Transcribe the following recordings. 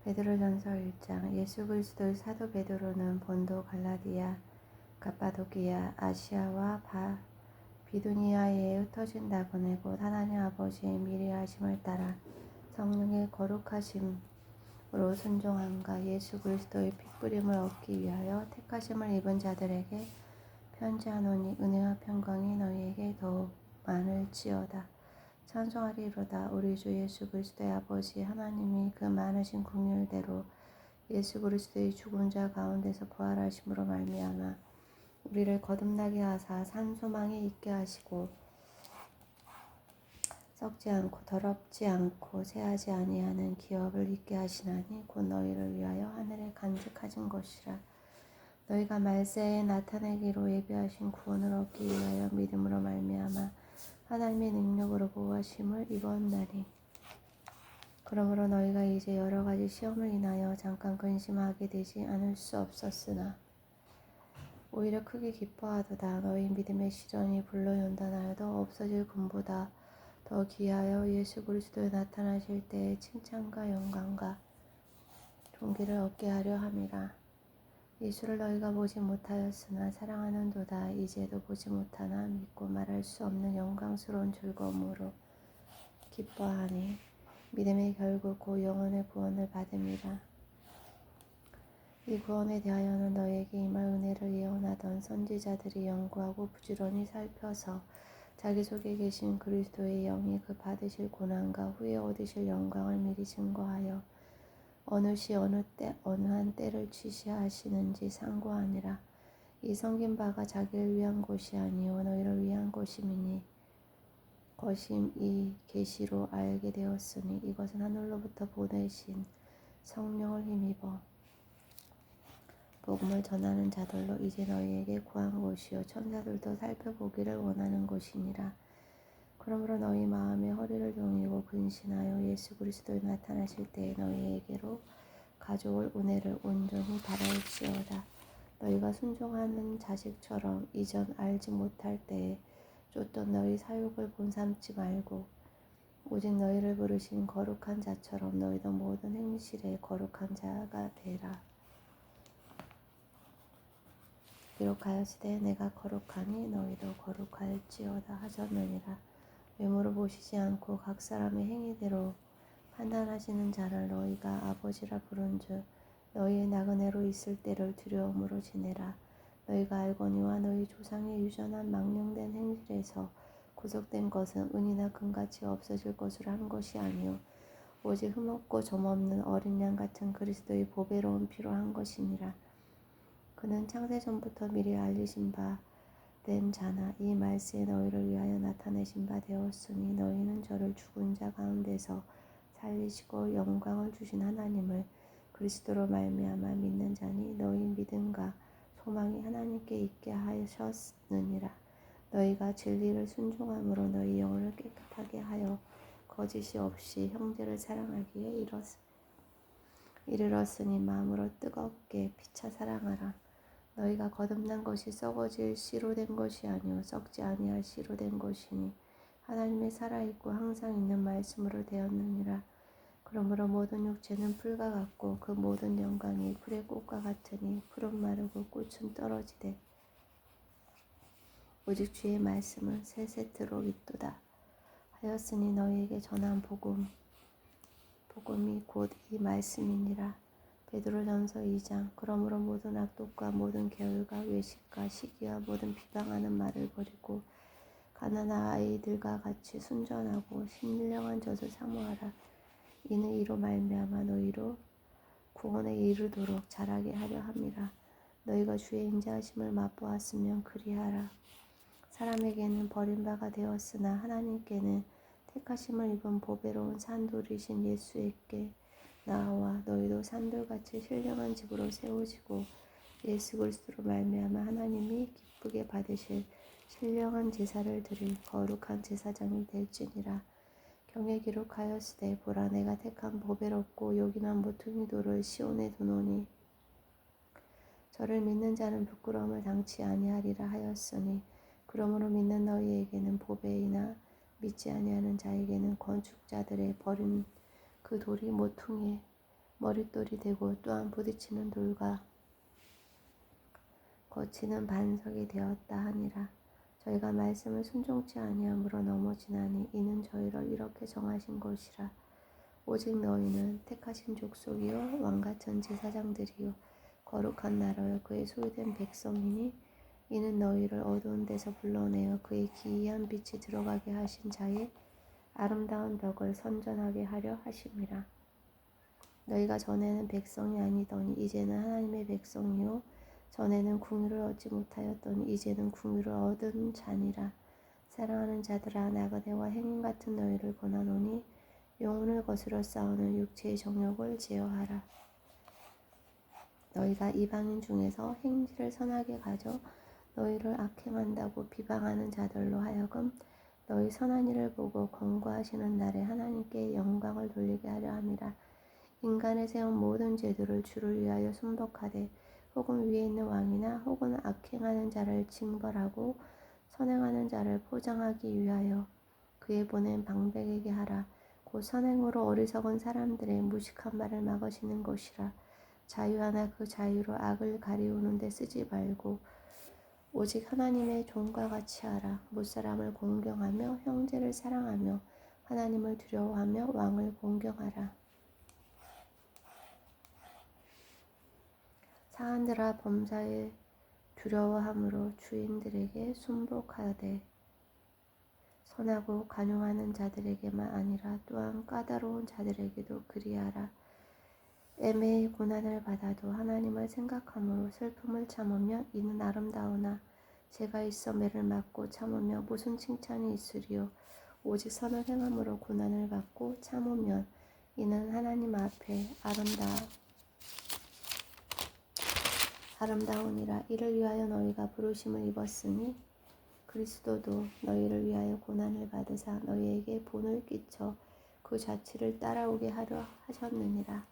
베드로전서 1장. 예수 그리스도의 사도 베드로는 본도, 갈라디아, 갑바도기아, 아시아와 비두니아에 흩어진 나그네 곧 하나님 아버지의 미리 하심을 따라 성령의 거룩하심으로 순종함과 예수 그리스도의 핏부림을 얻기 위하여 택하심을 입은 자들에게 편지하노니 은혜와 평강이 너희에게 더욱 많을지어다. 찬송하리로다. 우리 주 예수 그리스도의 아버지 하나님이 그 많으신 긍휼대로 예수 그리스도의 죽은 자 가운데서 부활하심으로 말미암아 우리를 거듭나게 하사 산 소망에 있게 하시고 썩지 않고 더럽지 않고 쇠하지 아니하는 기업을 있게 하시나니 곧 너희를 위하여 하늘에 간직하신 것이라. 너희가 말세에 나타내기로 예비하신 구원을 얻기 위하여 믿음으로 말미암아 하나님의 능력으로 보호하심을 입었나니. 그러므로 너희가 이제 여러 가지 시험을 인하여 잠깐 근심하게 되지 않을 수 없었으나 오히려 크게 기뻐하도다. 너희 믿음의 시련이 불로 연단하여도 없어질 금보다 더 귀하여 예수 그리스도에 나타나실 때에 칭찬과 영광과 존귀를 얻게 하려 함이라. 예수를 너희가 보지 못하였으나 사랑하는도다. 이제도 보지 못하나 믿고 말할 수 없는 영광스러운 즐거움으로 기뻐하니 믿음의 결국 곧 영혼의 구원을 받음이라. 이 구원에 대하여는 너희에게 임할 은혜를 예언하던 선지자들이 연구하고 부지런히 살펴서 자기 속에 계신 그리스도의 영이 그 받으실 고난과 후에 얻으실 영광을 미리 증거하여 어느 시 어느 때 어느 한 때를 취시하시는지 상고하니라. 이 섬긴 바가 자기를 위한 것이 아니요 너희를 위한 것임이니 이 계시로 알게 되었으니 이것은 하늘로부터 보내신 성령을 힘입어 복음을 전하는 자들로 이제 너희에게 구한 것이요 천사들도 살펴보기를 원하는 것이니라. 그러므로 너희 마음의 허리를 동이고 근신하여 예수 그리스도에 나타나실 때에 너희에게로 가져올 은혜를 온전히 바랄지어다. 너희가 순종하는 자식처럼 이전 알지 못할 때에 쫓던 너희 사욕을 본삼지 말고 오직 너희를 부르신 거룩한 자처럼 너희도 모든 행실에 거룩한 자가 되라. 기록하였으되 내가 거룩하니 너희도 거룩할지어다 하셨느니라. 외모로 보시지 않고 각 사람의 행위대로 판단하시는 자를 너희가 아버지라 부른즉 너희의 나그네로 있을 때를 두려움으로 지내라. 너희가 알거니와 너희 조상의 유전한 망령된 행실에서 구속된 것은 은이나 금같이 없어질 것으로 한 것이 아니요 오직 흠없고 점없는 어린 양 같은 그리스도의 보배로운 피로 한 것이니라. 그는 창세전부터 미리 알리신 바 된 자나 이 말세에 너희를 위하여 나타내신 바 되었으니 너희는 저를 죽은 자 가운데서 살리시고 영광을 주신 하나님을 그리스도로 말미암아 믿는 자니 너희 믿음과 소망이 하나님께 있게 하셨느니라. 너희가 진리를 순종함으로 너희 영혼을 깨끗하게 하여 거짓이 없이 형제를 사랑하기에 이르렀으니 마음으로 뜨겁게 피차 사랑하라. 너희가 거듭난 것이 썩어질 씨로 된 것이 아니요 썩지 아니할 씨로 된 것이니 하나님의 살아있고 항상 있는 말씀으로 되었느니라. 그러므로 모든 육체는 풀과 같고 그 모든 영광이 풀의 꽃과 같으니 풀은 마르고 꽃은 떨어지되 오직 주의 말씀은 세세토록 있도다 하였으니 너희에게 전한 복음이 곧 이 말씀이니라. 베드로전서 2장. 그러므로 모든 악독과 모든 게을과 외식과 시기와 모든 비방하는 말을 버리고 가난한 아이들과 같이 순전하고 신령한 젖을 사모하라. 이는 이로 말미암아 너희로 구원에 이르도록 자라게 하려 함이라. 너희가 주의 인자하심을 맛보았으면 그리하라. 사람에게는 버림바가 되었으나 하나님께는 택하심을 입은 보배로운 산돌이신 예수에게 나와 너희도 산돌같이 신령한 집으로 세워지고 예수 그리스도로 말미암아 하나님이 기쁘게 받으실 신령한 제사를 드릴 거룩한 제사장이 될지니라. 경에 기록하였으되 보라 내가 택한 보배롭고 요긴한 모퉁이 돌을 시온에 두노니 저를 믿는 자는 부끄러움을 당치 아니하리라 하였으니 그러므로 믿는 너희에게는 보배이나 믿지 아니하는 자에게는 건축자들의 버린 그 돌이 모퉁이에 머릿돌이 되고 또한 부딪히는 돌과 거치는 반석이 되었다 하니라. 저희가 말씀을 순종치 아니함으로 넘어지나니 이는 저희를 이렇게 정하신 것이라. 오직 너희는 택하신 족속이요 왕같은 제사장들이요 거룩한 나라요 그의 소유된 백성이니 이는 너희를 어두운 데서 불러내어 그의 기이한 빛이 들어가게 하신 자의 아름다운 덕을 선전하게 하려 하심이라. 너희가 전에는 백성이 아니더니 이제는 하나님의 백성이요 전에는 궁유를 얻지 못하였더니 이제는 궁유를 얻은 자니라. 사랑하는 자들아 나그네와 행인 같은 너희를 권하노니 영혼을 거스려 싸우는 육체의 정욕을 제어하라. 너희가 이방인 중에서 행실을 선하게 가져 너희를 악행한다고 비방하는 자들로 하여금 너희 선한 일을 보고 권고하시는 날에 하나님께 영광을 돌리게 하려 함이라. 인간의 세운 모든 제도를 주를 위하여 순복하되 혹은 위에 있는 왕이나 혹은 악행하는 자를 징벌하고 선행하는 자를 포장하기 위하여 그의 보낸 방백에게 하라. 곧 선행으로 어리석은 사람들의 무식한 말을 막으시는 것이라. 자유하나 그 자유로 악을 가리우는 데 쓰지 말고 오직 하나님의 종과 같이 하라. 무사람을 공경하며 형제를 사랑하며 하나님을 두려워하며 왕을 공경하라. 사한들아 범사에 두려워함으로 주인들에게 순복하되 선하고 간용하는 자들에게만 아니라 또한 까다로운 자들에게도 그리하라. 애매히 고난을 받아도 하나님을 생각함으로 슬픔을 참으면 이는 아름다우나 죄가 있어 매를 맞고 참으며 무슨 칭찬이 있으리요. 오직 선을 행함으로 고난을 받고 참으면 이는 하나님 앞에 아름다우니라. 이를 위하여 너희가 부르심을 입었으니 그리스도도 너희를 위하여 고난을 받으사 너희에게 본을 끼쳐 그 자취를 따라오게 하려 하셨느니라.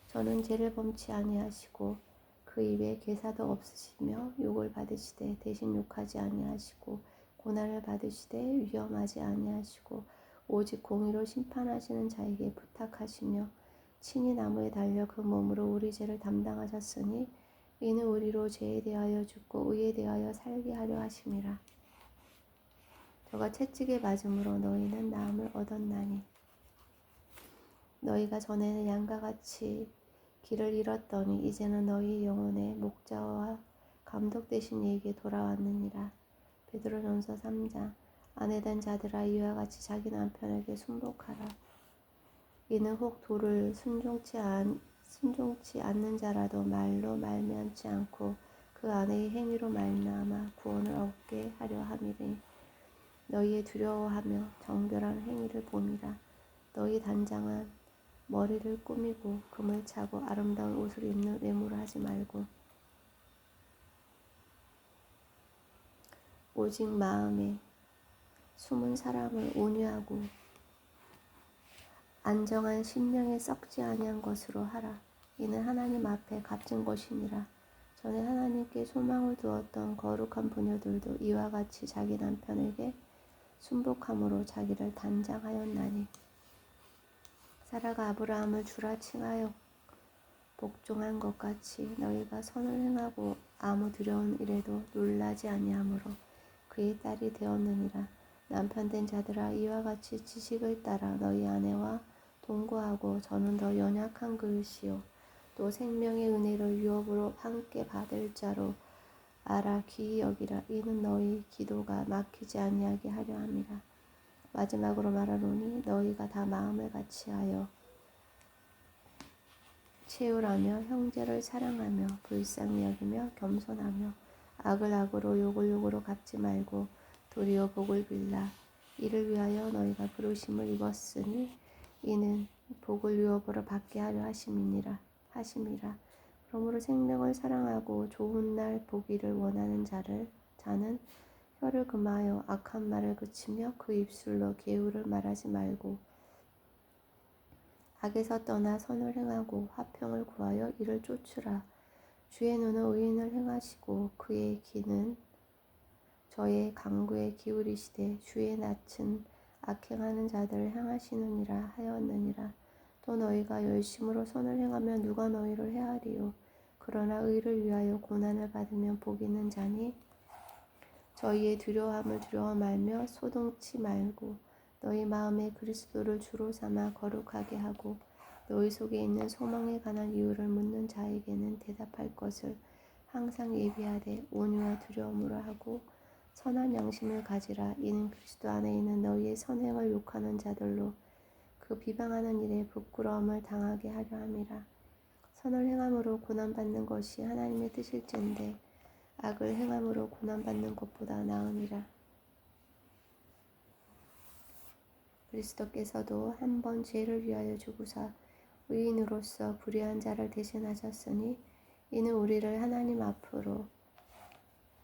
저는 죄를 범치 아니하시고 그 입에 괴사도 없으시며 욕을 받으시되 대신 욕하지 아니하시고 고난을 받으시되 위험하지 아니하시고 오직 공의로 심판하시는 자에게 부탁하시며 친히 나무에 달려 그 몸으로 우리 죄를 담당하셨으니 이는 우리로 죄에 대하여 죽고 의에 대하여 살게 하려 하심이라. 저가 채찍에 맞음으로 너희는 나음을 얻었나니 너희가 전에는 양과 같이 길을 잃었더니 이제는 너희 영혼의 목자와 감독 되신 이에게 돌아왔느니라. 베드로전서 3장. 아내된 자들아 이와 같이 자기 남편에게 순복하라. 이는 혹 도를 순종치 않는 자라도 말로 말미암지 않고 그 아내의 행위로 말미암아 구원을 얻게 하려 함이니 너희의 두려워하며 정결한 행위를 봄이라. 너희 단장은 머리를 꾸미고 금을 차고 아름다운 옷을 입는 외모를 하지 말고 오직 마음에 숨은 사람을 온유하고 안정한 심령에 썩지 아니한 것으로 하라. 이는 하나님 앞에 값진 것이니라. 전에 하나님께 소망을 두었던 거룩한 부녀들도 이와 같이 자기 남편에게 순복함으로 자기를 단장하였나니 사라가 아브라함을 주라 칭하여 복종한 것 같이 너희가 선을 행하고 아무 두려운 일에도 놀라지 아니하므로 그의 딸이 되었느니라. 남편된 자들아 이와 같이 지식을 따라 너희 아내와 동거하고 저는 더 연약한 그릇이요 또 생명의 은혜를 유업으로 함께 받을 자로 알아 귀히 여기라. 이는 너희 기도가 막히지 아니하게 하려 함이라. 마지막으로 말하노니 너희가 다 마음을 같이하여 채울하며 형제를 사랑하며 불쌍히 여기며 겸손하며 악을 악으로 욕을 욕으로 갚지 말고 도리어 복을 빌라. 이를 위하여 너희가 부르심을 입었으니 이는 복을 유업으로 받게 하려 하심이라. 그러므로 생명을 사랑하고 좋은 날 보기를 원하는 자는 혀를 금하여 악한 말을 그치며 그 입술로 계율을 말하지 말고 악에서 떠나 선을 행하고 화평을 구하여 이를 쫓으라. 주의 눈은 의인을 행하시고 그의 귀는 저의 강구에 기울이시되 주의 낯은 악행하는 자들을 향하시느니라 하였느니라. 또 너희가 열심으로 선을 행하면 누가 너희를 해하리요. 그러나 의를 위하여 고난을 받으면 복 있는 자니 저희의 두려움을 두려워 말며 소동치 말고 너희 마음에 그리스도를 주로 삼아 거룩하게 하고 너희 속에 있는 소망에 관한 이유를 묻는 자에게는 대답할 것을 항상 예비하되 온유와 두려움으로 하고 선한 양심을 가지라. 이는 그리스도 안에 있는 너희의 선행을 욕하는 자들로 그 비방하는 일에 부끄러움을 당하게 하려 함이라. 선을 행함으로 고난받는 것이 하나님의 뜻일진데 악을 행함으로 고난받는 것보다 나으니라. 그리스도께서도 한 번 죄를 위하여 죽으사 의인으로서 불의한 자를 대신하셨으니 이는 우리를 하나님 앞으로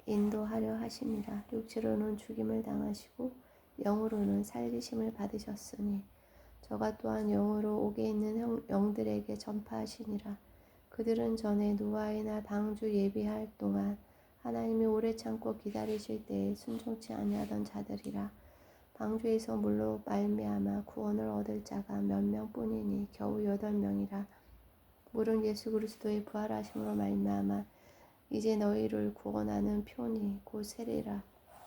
인도하려 하심이라. 육체로는 죽임을 당하시고 영으로는 살리심을 받으셨으니 저가 또한 영으로 옥에 있는 영들에게 전파하시니라. 그들은 전에 노아이나 방주 예비할 동안 하나님이 오래 참고 기다리실 때에 순종치 아니하던 자들이라. 방주에서 물로 말미암아 구원을 얻을 자가 몇 명뿐이니 겨우 8명이라. 물은 예수 그리스도의 부활하심으로 말미암아 이제 너희를 구원하는 표니 곧 세례라.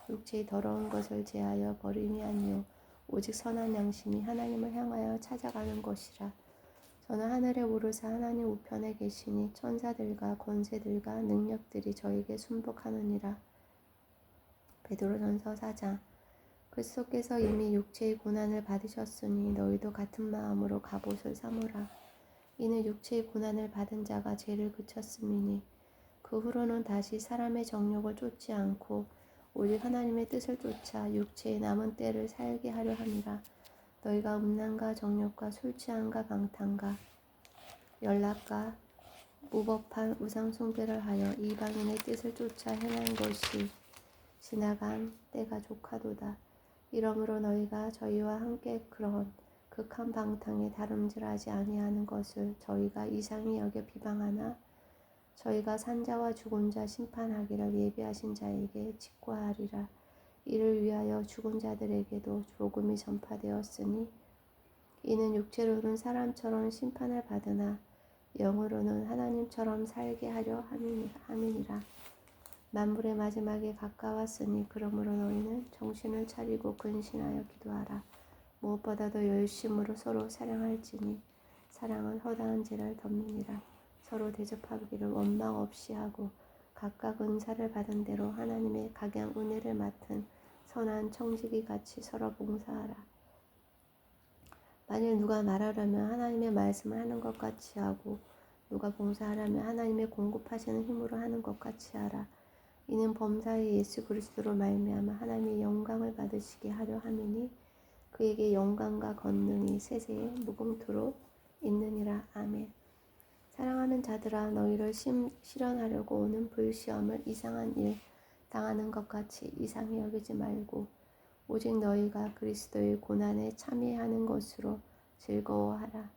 육체의 더러운 것을 제하여 버림이 아니요 오직 선한 양심이 하나님을 향하여 찾아가는 것이라. 저는 하늘에 오르사 하나님 우편에 계시니 천사들과 권세들과 능력들이 저에게 순복하느니라. 베드로전서 4장. 그리스도께서 이미 육체의 고난을 받으셨으니 너희도 같은 마음으로 갑옷을 삼으라. 이는 육체의 고난을 받은 자가 죄를 그쳤음이니 그 후로는 다시 사람의 정욕을 쫓지 않고 오직 하나님의 뜻을 쫓아 육체의 남은 때를 살게 하려 함이라. 너희가 음란과 정욕과 술 취함과 방탕과 연락과 무법한 우상 숭배를 하여 이방인의 뜻을 쫓아 행한 것이 지나간 때가 족하도다. 이러므로 너희가 저희와 함께 그런 극한 방탕에 다름질하지 아니하는 것을 저희가 이상히 여겨 비방하나 저희가 산자와 죽은 자 심판하기를 예비하신 자에게 직고하리라. 이를 위하여 죽은 자들에게도 복음이 전파되었으니 이는 육체로는 사람처럼 심판을 받으나 영으로는 하나님처럼 살게 하려 함이니라. 만물의 마지막에 가까웠으니 그러므로 너희는 정신을 차리고 근신하여 기도하라. 무엇보다도 열심으로 서로 사랑할지니 사랑은 허다한 죄를 덮느니라. 서로 대접하기를 원망 없이 하고 각각 은사를 받은 대로 하나님의 각양 은혜를 맡은 선한 청지기 같이 서로 봉사하라. 만일 누가 말하려면 하나님의 말씀을 하는 것 같이 하고 누가 봉사하려면 하나님의 공급하시는 힘으로 하는 것 같이 하라. 이는 범사의 예수 그리스도로 말미암아 하나님의 영광을 받으시게 하려 함이니 그에게 영광과 권능이 세세에 무궁토록 있느니라. 아멘. 사랑하는 자들아, 너희를 실현하려고 오는 불시험을 이상한 일 당하는 것 같이 이상히 여기지 말고 오직 너희가 그리스도의 고난에 참여하는 것으로 즐거워하라.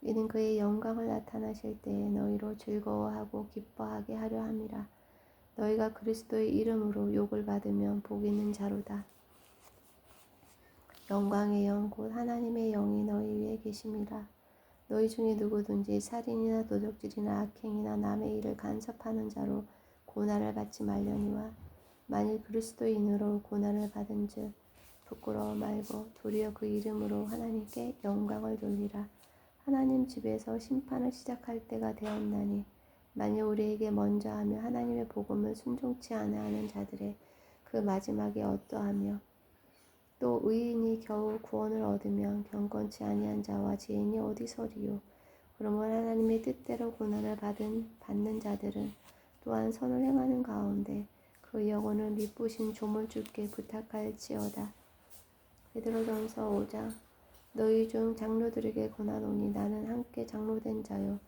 이는 그의 영광을 나타나실 때에 너희로 즐거워하고 기뻐하게 하려 함이라. 너희가 그리스도의 이름으로 욕을 받으면 복 있는 자로다. 영광의 영 곧 하나님의 영이 너희 위에 계심이라. 너희 중에 누구든지 살인이나 도적질이나 악행이나 남의 일을 간섭하는 자로 고난을 받지 말려니와 만일 그리스도인으로 고난을 받은즉 부끄러워 말고 도리어 그 이름으로 하나님께 영광을 돌리라. 하나님 집에서 심판을 시작할 때가 되었나니 만일 우리에게 먼저 하며 하나님의 복음을 순종치 아니하는 자들의 그 마지막에 어떠하며 또 의인이 겨우 구원을 얻으면 경건치 아니한 자와 죄인이 어디서리요. 그러므로 하나님의 뜻대로 고난을 받는 자들은 또한 선을 행하는 가운데 그 영혼을 미쁘신 조물주께 부탁할지어다. 베드로전서 5장. 너희 중 장로들에게 권하노니 나는 함께 장로된 자요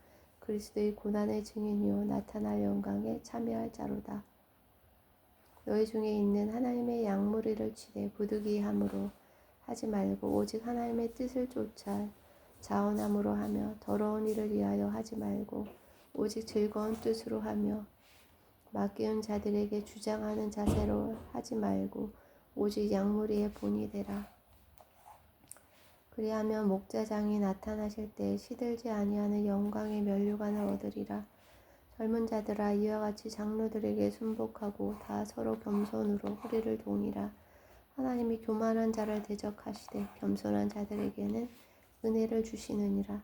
그리스도의 고난의 증인이요 나타날 영광에 참여할 자로다. 너희 중에 있는 하나님의 양무리를 치되 부득이함으로 하지 말고 오직 하나님의 뜻을 쫓아 자원함으로 하며 더러운 일을 위하여 하지 말고 오직 즐거운 뜻으로 하며 맡기운 자들에게 주장하는 자세로 하지 말고 오직 양무리의 본이 되라. 그리하면 목자장이 나타나실 때 시들지 아니하는 영광의 면류관을 얻으리라. 젊은 자들아 이와 같이 장로들에게 순복하고 다 서로 겸손으로 허리를 동이라. 하나님이 교만한 자를 대적하시되 겸손한 자들에게는 은혜를 주시느니라.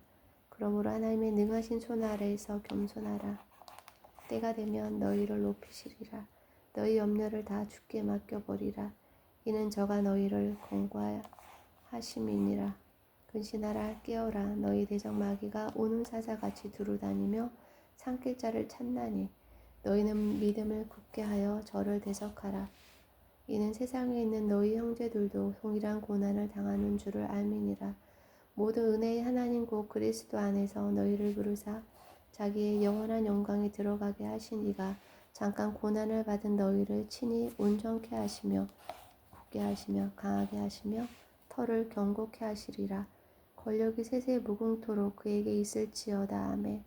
그러므로 하나님의 능하신 손 아래에서 겸손하라. 때가 되면 너희를 높이시리라. 너희 염려를 다 주께 맡겨버리라. 이는 저가 너희를 권고하심이니라. 근신하라 깨어라. 너희 대적 마귀가 오는 사자같이 두루다니며 삼킬 자를 찾나니 너희는 믿음을 굳게 하여 저를 대적하라. 이는 세상에 있는 너희 형제들도 동일한 고난을 당하는 줄을 알미니라. 모든 은혜의 하나님 곧 그리스도 안에서 너희를 부르사 자기의 영원한 영광에 들어가게 하신 이가 잠깐 고난을 받은 너희를 친히 온전케 하시며 굳게 하시며 강하게 하시며 터를 견고케 하시리라. 권력이 세세 무궁토록 그에게 있을지어다. 아멘.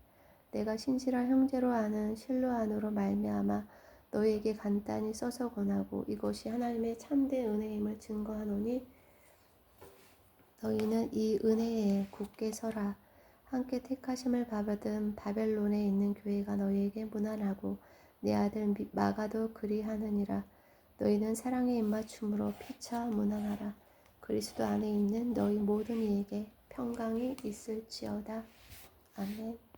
내가 신실한 형제로 아는 실로 안으로 말미암아 너희에게 간단히 써서 권하고 이것이 하나님의 참된 은혜임을 증거하노니 너희는 이 은혜에 굳게 서라. 함께 택하심을 받은 바벨론에 있는 교회가 너희에게 문안하고 내 아들 마가도 그리하느니라. 너희는 사랑의 입맞춤으로 피차 문안하라. 그리스도 안에 있는 너희 모든 이에게 평강이 있을지어다. 아멘.